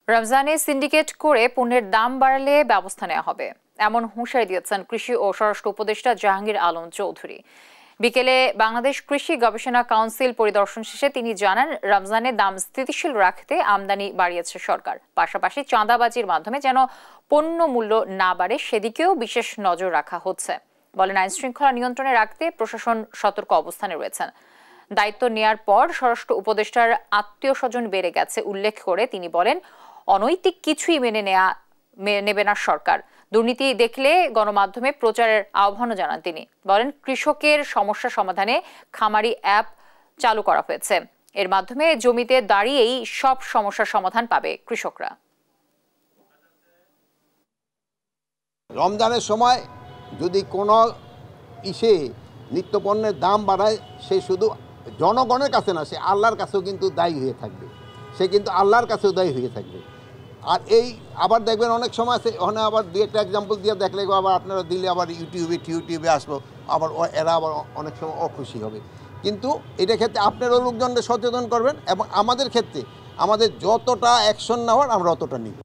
রমজানে সিন্ডিকেট করে পণ্যের দাম বাড়ালে ব্যবস্থা নেওয়া হবে, এমন হুঁশিয়ারি দিয়েছেন কৃষি ও স্বরাষ্ট্র উপদেষ্টা জাহাঙ্গীর আলম চৌধুরী। বিকেলে বাংলাদেশ কৃষি গবেষণা কাউন্সিল পরিদর্শন শেষে তিনি জানান, রমজানে দাম স্থিতিশীল রাখতে আমদানি বাড়িয়েছে সরকার, পাশাপাশি চাঁদাবাজির মাধ্যমে যেন পণ্য মূল্য না বাড়ে সেদিকেও বিশেষ নজর রাখা হচ্ছে। বলেন, আইন শৃঙ্খলা নিয়ন্ত্রণে রাখতে প্রশাসন সতর্ক অবস্থানে রয়েছেন। দায়িত্ব নেয়ার পর স্বরাষ্ট্র উপদেষ্টার আত্মীয় স্বজন বেড়ে গেছে উল্লেখ করে তিনি বলেন, অনৈতিক কিছুই নেবে না সরকার। দুর্নীতি দেখলে গণমাধ্যমে প্রচারের আহ্বানও জানান তিনি। বলেন, কৃষকের সমস্যা সমাধানে খামারি অ্যাপ চালু করা হয়েছে, এর মাধ্যমে জমিতে দাঁড়িয়েই সব সমস্যার সমাধান পাবে কৃষকরা। রমজানের সময় যদি কোনো নিত্যপণ্যের দাম বাড়ায়, সে শুধু জনগণের কাছে না, সে আল্লাহর কাছেও কিন্তু দায়ী হয়ে থাকবে, সে কিন্তু আল্লাহর কাছেও দায়ী হয়ে থাকবে। আর এই আবার দেখবেন অনেক সময় আছে, ওখানে আবার দুই একটা এক্সাম্পল দিয়ে দেখলে আবার আপনারা দিলে আবার ইউটিউবে আসলো, আবার এরা আবার অনেক সময় অখুশি হবে। কিন্তু এটা ক্ষেত্রে আপনারও লোকজনকে সচেতন করবেন, এবং আমাদের ক্ষেত্রে আমাদের যতটা অ্যাকশন নেওয়ার আমরা অতটা নিব।